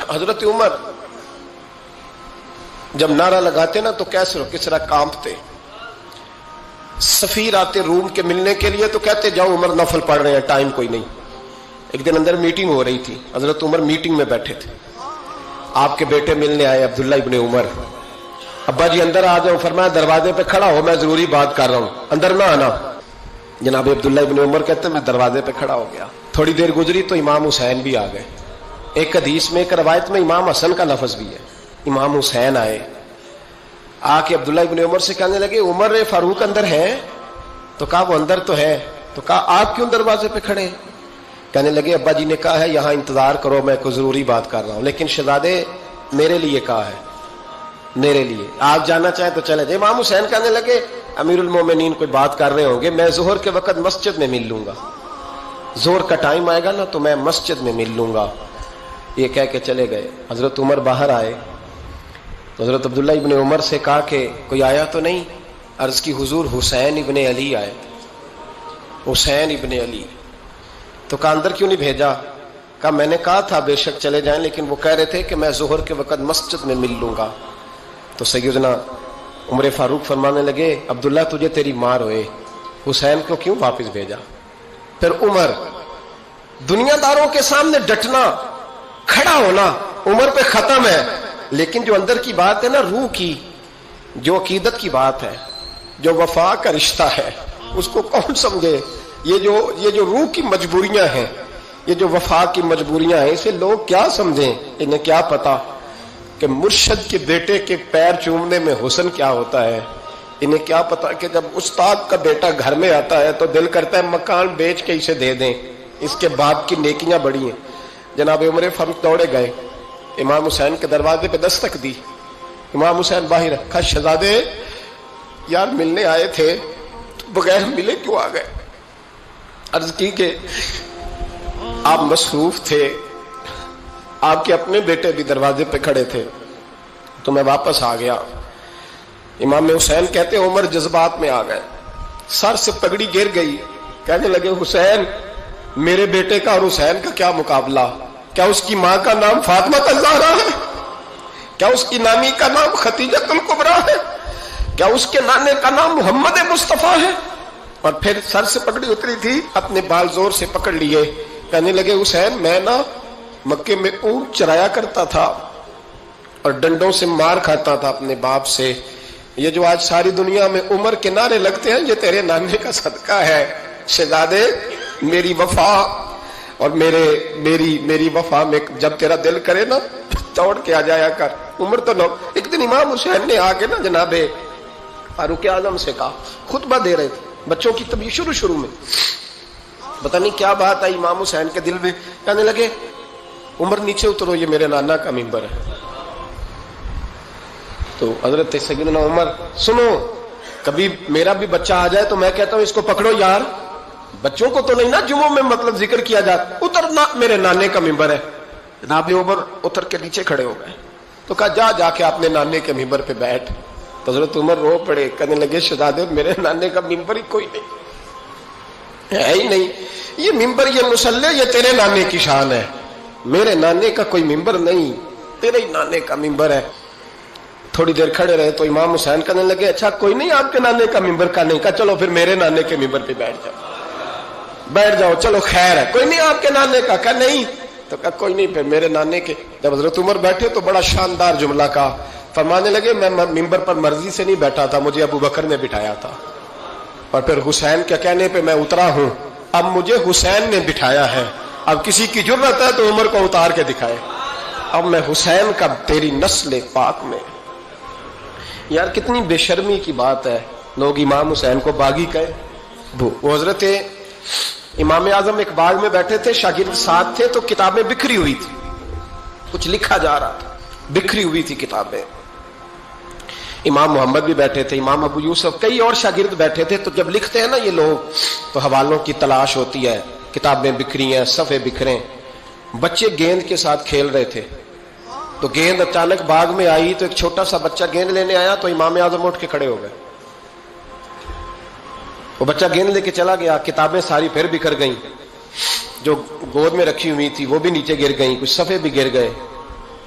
حضرت عمر جب نعرہ لگاتے نا تو کس طرح کانپتے. سفیر آتے روم کے ملنے کے لیے تو کہتے جاؤ عمر نفل پڑھ رہے ہیں، ٹائم کوئی نہیں. ایک دن اندر میٹنگ ہو رہی تھی، حضرت عمر میٹنگ میں بیٹھے تھے. آپ کے بیٹے ملنے آئے عبداللہ ابن عمر. ابا جی اندر آ جاؤ. فرمایا دروازے پہ کھڑا ہو، میں ضروری بات کر رہا ہوں، اندر نہ آنا. جناب عبداللہ ابن عمر کہتے ہیں میں دروازے پہ کھڑا ہو گیا. تھوڑی دیر گزری تو امام حسین بھی آ گئے. ایک حدیث میں ایک روایت میں امام حسن کا لفظ بھی ہے. امام حسین آئے، آ کے عبداللہ ابن عمر سے کہنے لگے عمر فاروق اندر ہے؟ تو کہا وہ اندر تو ہے. تو کہا آپ کیوں دروازے پہ کھڑے؟ کہنے لگے ابا جی نے کہا ہے یہاں انتظار کرو، میں کوئی ضروری بات کر رہا ہوں، لیکن شہزادے میرے لیے کہا ہے، میرے لیے آپ جانا چاہیں تو چلے جائیں. امام حسین کہنے لگے امیر المومنین کوئی بات کر رہے ہوں گے، میں ظہر کے وقت مسجد میں مل لوں گا، ظہر کا ٹائم آئے گا نا تو میں مسجد میں مل لوں گا. یہ کہہ کے چلے گئے. حضرت عمر باہر آئے تو حضرت عبداللہ ابن عمر سے کہا کہ کوئی آیا تو نہیں؟ عرض کی حضور حسین ابن علی آئے. حسین ابن علی. تو کہا اندر کیوں نہیں بھیجا؟ کہا میں نے کہا تھا بے شک چلے جائیں، لیکن وہ کہہ رہے تھے کہ میں ظہر کے وقت مسجد میں مل لوں گا. تو سیدنا عمر فاروق فرمانے لگے عبداللہ تجھے تیری مار ہوئے، حسین کو کیوں واپس بھیجا؟ پھر عمر دنیا داروں کے سامنے ڈٹنا، کھڑا ہونا عمر پہ ختم ہے، لیکن جو اندر کی بات ہے نا، روح کی، جو عقیدت کی بات ہے، جو وفا کا رشتہ ہے، اس کو کون سمجھے؟ یہ جو روح کی مجبوریاں ہیں، یہ جو وفا کی مجبوریاں ہیں، اسے لوگ کیا سمجھیں؟ انہیں کیا پتا کہ مرشد کے بیٹے کے پیر چومنے میں حسن کیا ہوتا ہے. انہیں کیا پتا کہ جب استاد کا بیٹا گھر میں آتا ہے تو دل کرتا ہے مکان بیچ کے اسے دے دیں، اس کے باپ کی نیکیاں بڑی ہیں. جناب عمر فاروق دوڑے گئے، امام حسین کے دروازے پہ دستک دی. امام حسین باہر رکھا. شہزادے یار ملنے آئے تھے تو بغیر ملے کیوں آ گئے؟ عرض کی کہ آپ مصروف تھے، آپ کے اپنے بیٹے بھی دروازے پہ کھڑے تھے تو میں واپس آ گیا. امام حسین کہتے عمر جذبات میں آ گئے، سر سے پگڑی گر گئی. کہنے لگے حسین میرے بیٹے کا اور حسین کا کیا مقابلہ؟ کیا اس کی ماں کا نام فاطمہ الزہرا ہے؟ کیا اس کی نانی کا نام خدیجہ الکبریٰ ہے؟ کیا اس کے نانے کا نام محمد مصطفیٰ ہے؟ اور پھر سر سے پگڑی اتری تھی، اپنے بال زور سے پکڑ لیے. کہنے لگے حسین میں نا مکے میں اونٹ چرایا کرتا تھا اور ڈنڈوں سے مار کھاتا تھا اپنے باپ سے. یہ جو آج ساری دنیا میں عمر کے نعرے لگتے ہیں یہ تیرے نانے کا صدقہ ہے. شہزادے میری وفا اور میری وفا میں جب تیرا دل کرے نا دوڑ کے آ جایا کر. عمر تو نو. ایک دن امام حسین نے آ کے نا جناب فاروق اعظم سے کہا، خطبہ دے رہے تھے بچوں کی طبیعت شروع میں، پتہ نہیں کیا بات آئی امام حسین کے دل میں. کہنے لگے عمر نیچے اترو، یہ میرے نانا کا ممبر ہے. تو حضرت سیدنا عمر سنو، کبھی میرا بھی بچہ آ جائے تو میں کہتا ہوں اس کو پکڑو یار، بچوں کو تو نہیں نا جمعوں میں مطلب ذکر کیا جاتا، اترنا میرے نانے کا ممبر ہے. جناب عمر اتر کے نیچے کھڑے ہو گئے. تو کہا جا کے اپنے نانے کے ممبر پہ بیٹھ. تو حضرت عمر رو پڑے. کہنے لگے شہزادے میرے نانے کا ممبر ہی کوئی نہیں ہے ہی نہیں، یہ ممبر یہ مصلی یہ تیرے نانے کی شان ہے، میرے نانے کا کوئی ممبر نہیں، تیرے ہی نانے کا ممبر ہے. تھوڑی دیر کھڑے رہے تو امام حسین کہنے لگے اچھا کوئی نہیں آپ کے نانے کا ممبر کا نہیں. کہا چلو پھر میرے نانے کے ممبر پہ بیٹھ جاؤ چلو خیر ہے. کوئی نہیں آپ کے نانے کا؟ کہا نہیں. تو کہا کوئی نہیں پھر میرے نانے کے. جب حضرت عمر بیٹھے تو بڑا شاندار جملہ کہا. فرمانے لگے میں ممبر پر مرضی سے نہیں بیٹھا تھا، مجھے ابو بکر نے بٹھایا تھا، اور پھر حسین کے کہنے پہ میں اترا ہوں، اب مجھے حسین نے بٹھایا ہے. اب کسی کی جرت ہے تو عمر کو اتار کے دکھائے، اب میں حسین کا تیری نسل پاک میں. یار کتنی بے شرمی کی بات ہے، لوگ امام حسین کو باغی کہے. وہ حضرت امام اعظم ایک باغ میں بیٹھے تھے، شاگرد ساتھ تھے، تو کتابیں بکھری ہوئی تھی، کچھ لکھا جا رہا تھا، بکھری ہوئی تھی کتابیں. امام محمد بھی بیٹھے تھے، امام ابو یوسف، کئی اور شاگرد بیٹھے تھے. تو جب لکھتے ہیں نا یہ لوگ تو حوالوں کی تلاش ہوتی ہے، کتابیں بکھری ہیں، صفحے بکھرے. بچے گیند کے ساتھ کھیل رہے تھے تو گیند اچانک باغ میں آئی تو ایک چھوٹا سا بچہ گیند لینے آیا تو امام اعظم اٹھ کے کھڑے ہو گئے. وہ بچہ گیند لے کے چلا گیا، کتابیں ساری پھر بکھر گئیں، جو گود میں رکھی ہوئی تھی وہ بھی نیچے گر گئیں، کچھ صفحے بھی گر گئے.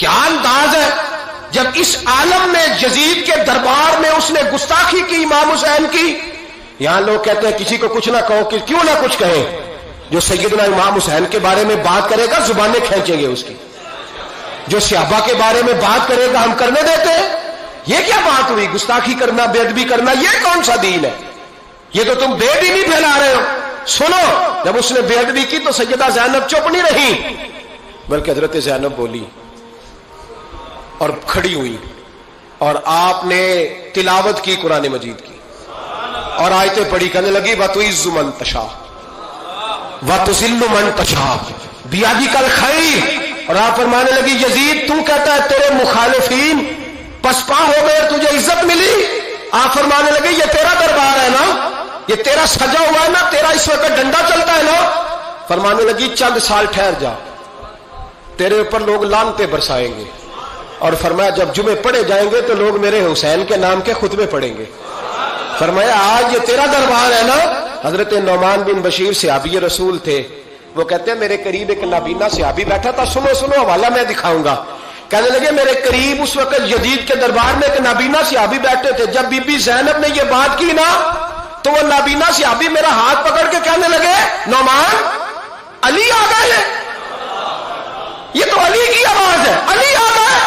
کیا انداز ہے جب اس عالم میں یزید کے دربار میں اس نے گستاخی کی امام حسین کی. یہاں لوگ کہتے ہیں کسی کو کچھ نہ کہو, کہ کیوں نہ کچھ کہیں, جو سیدنا امام حسین کے بارے میں بات کرے گا زبانیں کھینچیں گے اس کی, جو صحابہ کے بارے میں بات کرے گا ہم کرنے دیتے ہیں. یہ کیا بات ہوئی؟ گستاخی کرنا, بے ادبی کرنا, یہ کون سا دین ہے؟ یہ تو تم بے دینی پھیلا رہے ہو. سنو, جب اس نے بے ادبی کی تو سیدہ زینب چپ نہیں رہی, بلکہ حضرت زینب بولی اور کھڑی ہوئی, اور آپ نے تلاوت کی قرآن مجید کی اور آیتیں پڑھی, کہنے لگی وَتُعِزُّ مَن تَشَاءُ وَتُذِلُّ مَن تَشَاءُ بِیَدِکَ الْخَیرُ. اور آپ فرمانے لگی یزید تو کہتا ہے تیرے مخالفین پسپا ہو گئے, تجھے عزت ملی. آپ فرمانے لگے یہ تیرا دربار ہے نا, یہ تیرا سجا ہوا ہے نا, تیرا اس وقت ڈنڈا چلتا ہے نا. فرمانے لگی چند سال ٹھہر جا, تیرے اوپر لوگ لعنتیں برسائیں گے. اور فرمایا جب جمعے پڑھے جائیں گے تو لوگ میرے حسین کے نام کے خطبے پڑھیں گے. فرمایا آج یہ تیرا دربار ہے نا. حضرت نعمان بن بشیر صحابی رسول تھے, وہ کہتے ہیں میرے قریب ایک نابینا صحابی بیٹھا تھا, سنو سنو حوالہ میں دکھاؤں گا. کہنے لگے میرے قریب اس وقت یزید کے دربار میں ایک نابینا صحابی بیٹھے تھے. جب بی بی زینب نے یہ بات کی نا تو وہ نابینا صحابی میرا ہاتھ پکڑ کے کہنے لگے نعمان علی آ گئے, یہ تو علی کی آواز ہے, علی آ گئے.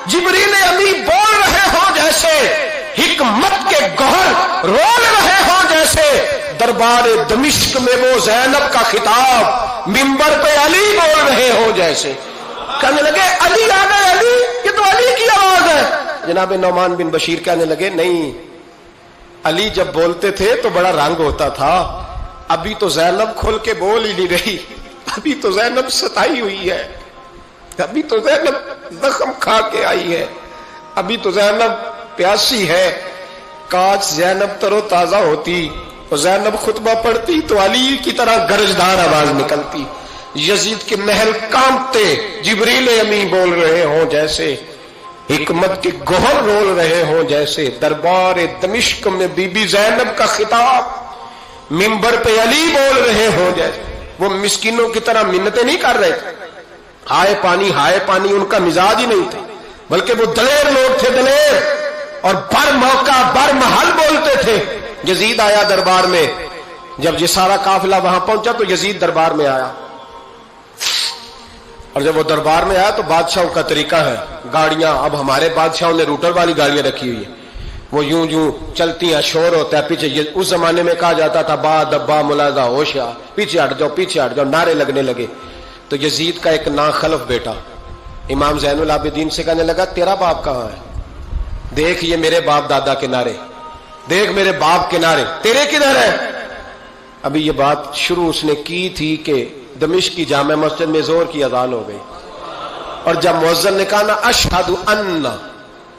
جبریل امی بول رہے ہوں جیسے, حکمت کے گوہر رول رہے ہوں جیسے, دربار دمشق میں وہ زینب کا خطاب منبر پہ علی بول رہے ہوں جیسے. کہنے لگے علی آ گئے, علی, یہ تو علی کی آواز ہے. جناب نعمان بن بشیر کہنے لگے نہیں, علی جب بولتے تھے تو بڑا رنگ ہوتا تھا, ابھی تو زینب کھل کے بول ہی نہیں رہی, ابھی تو زینب ستائی ہوئی ہے, ابھی تو زینب زخم کھا کے آئی ہے, ابھی تو زینب پیاسی ہے. کاش زینب تر و تازہ ہوتی اور زینب خطبہ پڑھتی تو علی کی طرح گرجدار آواز نکلتی. یزید کے محل کانپتے, جبریل امی بول رہے ہوں جیسے, حکمت کے گوہر رول رہے ہوں جیسے, دربار دمشق میں بی بی زینب کا خطاب منبر پہ علی بول رہے ہوں جیسے. وہ مسکینوں کی طرح منتیں نہیں کر رہے تھے, ہائے پانی ان کا مزاج ہی نہیں تھا, بلکہ وہ دلیر لوگ تھے, دلیر, اور بر موقع بر محل بولتے تھے. یزید آیا دربار میں, جب یہ سارا قافلہ وہاں پہنچا تو یزید دربار میں آیا, اور جب وہ دربار میں آیا تو بادشاہوں کا طریقہ ہے, گاڑیاں, اب ہمارے بادشاہوں نے روٹر والی گاڑیاں رکھی ہوئی ہیں, وہ یوں یوں چلتی ہیں, شور ہوتا ہے پیچھے. اس زمانے میں کہا جاتا تھا با دبا ملازہ ہوشیا, پیچھے ہٹ جاؤ پیچھے ہٹ جاؤ, نعرے لگنے لگے. تو یزید کا ایک ناخلف بیٹا امام زین العابدین سے کہنے لگا تیرا باپ کہاں ہے؟ دیکھ یہ میرے باپ دادا کے نعرے, دیکھ میرے باپ کے نعرے, تیرے کدھر ہے؟ ابھی یہ بات شروع اس نے کی تھی کہ دمشق کی جامع مسجد میں زور کی اذان ہو گئی, اور جب مؤذن نے کہا نا اشہد ان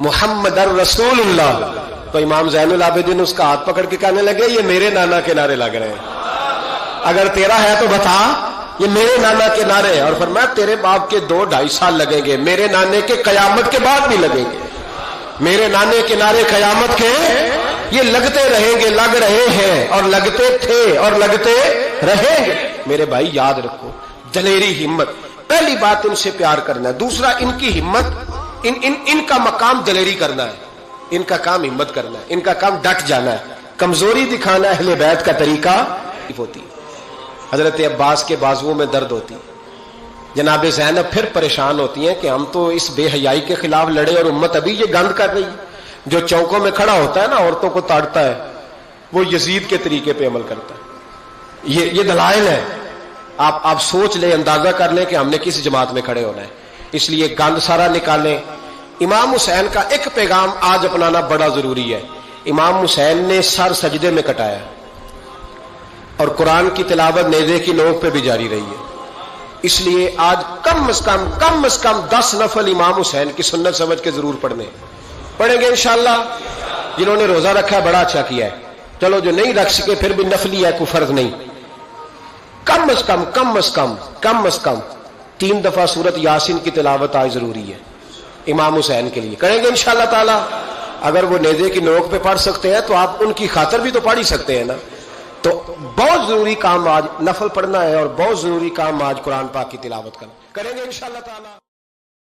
محمد رسول اللہ, تو امام زین العابدین اس کا ہاتھ پکڑ کے کہنے لگے یہ میرے نانا کے نعرے لگ رہے ہیں, اگر تیرا ہے تو بتا, یہ میرے نانا کے نعرے. اور فرمایا تیرے باپ کے 2-2.5 سال لگیں گے, میرے نانے کے قیامت کے بعد بھی لگیں گے. میرے نانے کے نعرے قیامت کے یہ لگتے رہیں گے, لگ رہے ہیں اور لگتے تھے اور لگتے رہیں گے. میرے بھائی یاد رکھو, دلیری, ہمت, پہلی بات ان سے پیار کرنا ہے. دوسرا ان کی ہمت, ان کا مقام دلیری کرنا ہے, ان کا کام ہمت کرنا ہے, ان کا کام ڈٹ جانا ہے. کمزوری دکھانا اہل بیت کا طریقہ ہوتی. حضرت عباس کے بازوؤں میں درد ہوتی, جناب زینب پھر پریشان ہوتی ہیں کہ ہم تو اس بے حیائی کے خلاف لڑے اور امت ابھی یہ گند کر رہی. جو چوکوں میں کھڑا ہوتا ہے نا عورتوں کو تاڑتا ہے, وہ یزید کے طریقے پہ عمل کرتا ہے. یہ دلائل ہے, آپ سوچ لیں, اندازہ کر لیں کہ ہم نے کس جماعت میں کھڑے ہونا ہے. اس لیے گند سارا نکالیں. امام حسین کا ایک پیغام آج اپنانا بڑا ضروری ہے. امام حسین نے سر سجدے میں کٹایا اور قرآن کی تلاوت نیزے کی نوک پہ بھی جاری رہی ہے. اس لیے آج کم از کم 10 نفل امام حسین کی سنت سمجھ کے ضرور پڑھیں گے انشاءاللہ. جنہوں نے روزہ رکھا ہے بڑا اچھا کیا ہے, چلو جو نہیں رکھ سکے پھر بھی نفلی ہے, کوئی فرض نہیں. کم از کم 3 دفعہ سورت یاسین کی تلاوت آج ضروری ہے امام حسین کے لیے. کریں گے انشاءاللہ تعالی. اگر وہ نیزے کی نوک پہ پڑھ سکتے ہیں تو آپ ان کی خاطر بھی تو پڑھ ہی سکتے ہیں نا. تو بہت ضروری کام آج نفل پڑھنا ہے, اور بہت ضروری کام آج قرآن پاک کی تلاوت کرنا. کریں گے انشاءاللہ تعالی.